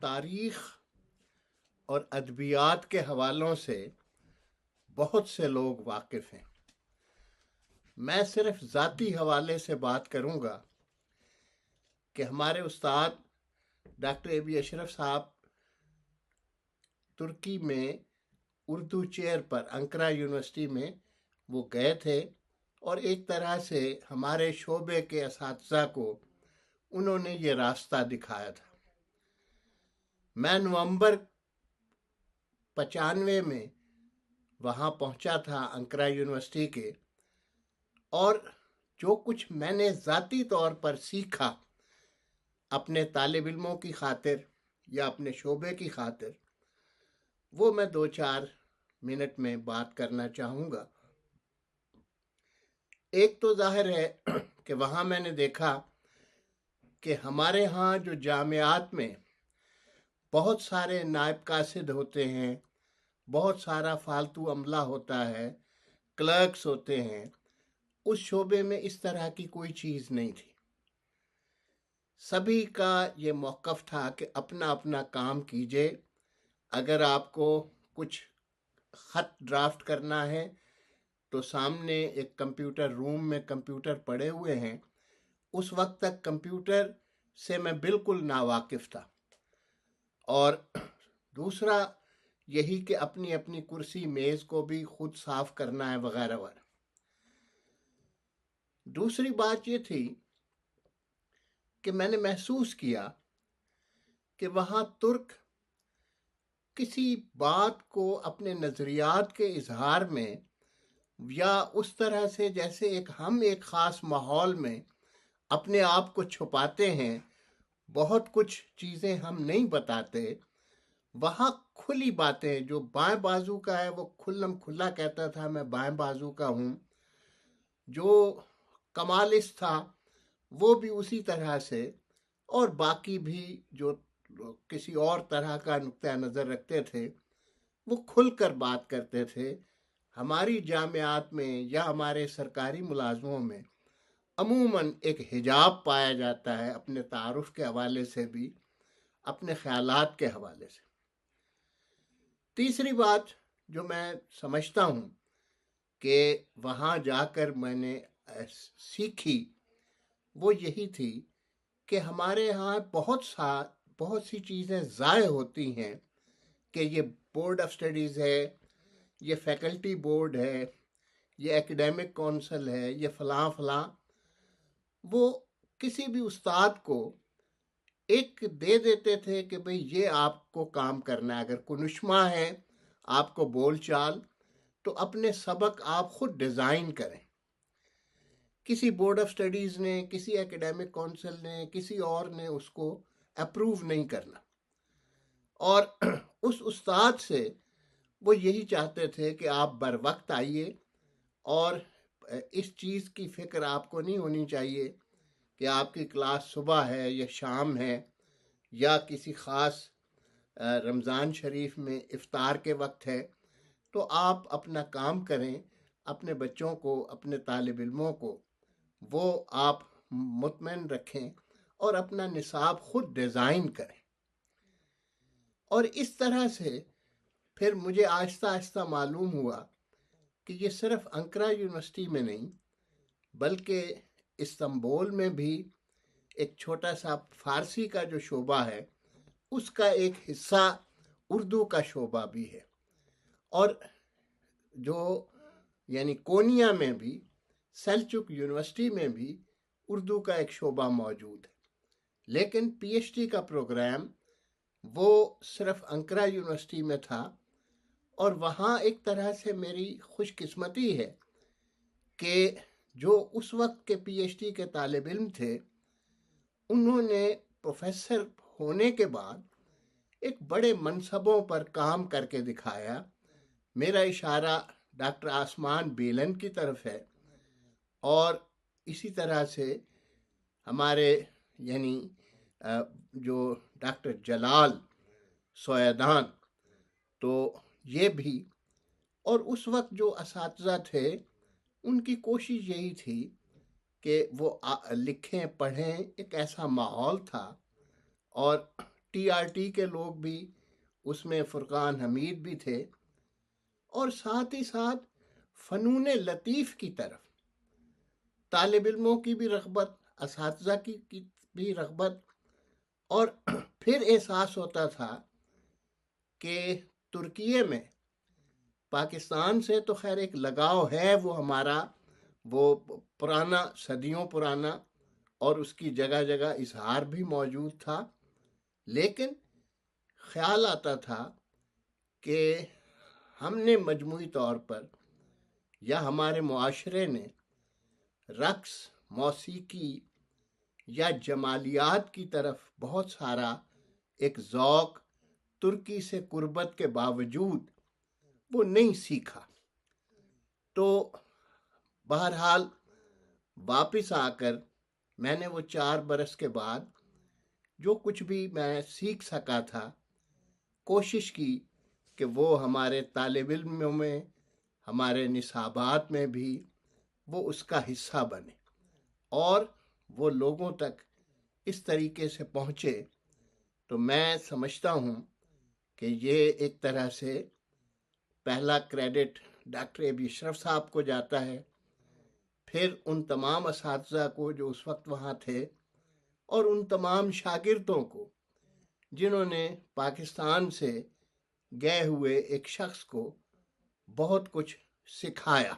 تاریخ اور ادبیات کے حوالوں سے بہت سے لوگ واقف ہیں۔ میں صرف ذاتی حوالے سے بات کروں گا کہ ہمارے استاد ڈاکٹر اے بی اشرف صاحب ترکی میں اردو چیئر پر انکرا یونیورسٹی میں وہ گئے تھے اور ایک طرح سے ہمارے شعبے کے اساتذہ کو انہوں نے یہ راستہ دکھایا تھا۔ میں نومبر 95 میں وہاں پہنچا تھا انکرا یونیورسٹی کے، اور جو کچھ میں نے ذاتی طور پر سیکھا اپنے طالب علموں کی خاطر یا اپنے شعبے کی خاطر، وہ میں 2-4 منٹ میں بات کرنا چاہوں گا۔ ایک تو ظاہر ہے کہ وہاں میں نے دیکھا کہ ہمارے ہاں جو جامعات میں بہت سارے نائب قاصد ہوتے ہیں، بہت سارا فالتو عملہ ہوتا ہے، کلرکس ہوتے ہیں، اس شعبے میں اس طرح کی کوئی چیز نہیں تھی۔ سبھی کا یہ موقف تھا کہ اپنا اپنا کام کیجئے۔ اگر آپ کو کچھ خط ڈرافٹ کرنا ہے تو سامنے ایک کمپیوٹر روم میں کمپیوٹر پڑے ہوئے ہیں۔ اس وقت تک کمپیوٹر سے میں بالکل ناواقف تھا، اور دوسرا یہی کہ اپنی اپنی کرسی میز کو بھی خود صاف کرنا ہے وغیرہ وغیرہ۔ دوسری بات یہ تھی کہ میں نے محسوس کیا کہ وہاں ترک کسی بات کو اپنے نظریات کے اظہار میں یا اس طرح سے جیسے ہم ایک خاص ماحول میں اپنے آپ کو چھپاتے ہیں، بہت کچھ چیزیں ہم نہیں بتاتے، وہاں کھلی باتیں، جو بائیں بازو کا ہے وہ کھلم کھلا کہتا تھا میں بائیں بازو کا ہوں، جو کمالسٹ تھا وہ بھی اسی طرح سے، اور باقی بھی جو کسی اور طرح کا نقطہ نظر رکھتے تھے وہ کھل کر بات کرتے تھے۔ ہماری جامعات میں یا ہمارے سرکاری ملازموں میں عموماً ایک حجاب پایا جاتا ہے، اپنے تعارف کے حوالے سے بھی، اپنے خیالات کے حوالے سے۔ تیسری بات جو میں سمجھتا ہوں کہ وہاں جا کر میں نے سیکھی وہ یہی تھی کہ ہمارے ہاں بہت سی چیزیں ضائع ہوتی ہیں کہ یہ بورڈ آف اسٹڈیز ہے، یہ فیکلٹی بورڈ ہے، یہ ایکیڈیمک کونسل ہے، یہ فلاں فلاں، وہ کسی بھی استاد کو ایک دے دیتے تھے کہ بھئی یہ آپ کو کام کرنا ہے، اگر کنشما ہے آپ کو بول چال تو اپنے سبق آپ خود ڈیزائن کریں۔ کسی بورڈ آف اسٹڈیز نے، کسی ایکیڈیمک کونسل نے، کسی اور نے اس کو اپروو نہیں کرنا، اور اس استاد سے وہ یہی چاہتے تھے کہ آپ بر وقت آئیے، اور اس چیز کی فکر آپ کو نہیں ہونی چاہیے کہ آپ کی کلاس صبح ہے یا شام ہے یا کسی خاص رمضان شریف میں افطار کے وقت ہے، تو آپ اپنا کام کریں، اپنے بچوں کو، اپنے طالب علموں کو وہ آپ مطمئن رکھیں اور اپنا نصاب خود ڈیزائن کریں۔ اور اس طرح سے پھر مجھے آہستہ آہستہ معلوم ہوا کہ یہ صرف انکرا یونیورسٹی میں نہیں بلکہ استنبول میں بھی ایک چھوٹا سا فارسی کا جو شعبہ ہے اس کا ایک حصہ اردو کا شعبہ بھی ہے، اور جو یعنی کونیا میں بھی، سیلچک یونیورسٹی میں بھی اردو کا ایک شعبہ موجود ہے۔ لیکن پی ایچ ڈی کا پروگرام وہ صرف انکرا یونیورسٹی میں تھا، اور وہاں ایک طرح سے میری خوش قسمتی ہے کہ جو اس وقت کے پی ایچ ڈی کے طالب علم تھے انہوں نے پروفیسر ہونے کے بعد ایک بڑے منصبوں پر کام کر کے دکھایا۔ میرا اشارہ ڈاکٹر آسمان بیلن کی طرف ہے، اور اسی طرح سے ہمارے یعنی جو ڈاکٹر جلال سویدان، تو یہ بھی، اور اس وقت جو اساتذہ تھے ان کی کوشش یہی تھی کہ وہ لکھیں پڑھیں، ایک ایسا ماحول تھا اور ٹی آر ٹی کے لوگ بھی اس میں فرقان حمید بھی تھے، اور ساتھ ہی ساتھ فنون لطیف کی طرف طالب علموں کی بھی رغبت، اساتذہ کی بھی رغبت، اور پھر احساس ہوتا تھا کہ ترکیے میں پاکستان سے تو خیر ایک لگاؤ ہے، وہ ہمارا وہ پرانا، صدیوں پرانا، اور اس کی جگہ جگہ اظہار بھی موجود تھا، لیکن خیال آتا تھا کہ ہم نے مجموعی طور پر یا ہمارے معاشرے نے رقص، موسیقی یا جمالیات کی طرف بہت سارا ایک ذوق ترکی سے قربت کے باوجود وہ نہیں سیکھا۔ تو بہرحال واپس آ کر میں نے وہ 4 برس کے بعد جو کچھ بھی میں سیکھ سکا تھا، کوشش کی کہ وہ ہمارے طالب علموں میں، ہمارے نصابات میں بھی وہ اس کا حصہ بنے، اور وہ لوگوں تک اس طریقے سے پہنچے۔ تو میں سمجھتا ہوں کہ یہ ایک طرح سے پہلا کریڈٹ ڈاکٹر ابی اشرف صاحب کو جاتا ہے، پھر ان تمام اساتذہ کو جو اس وقت وہاں تھے، اور ان تمام شاگردوں کو جنہوں نے پاکستان سے گئے ہوئے ایک شخص کو بہت کچھ سکھایا۔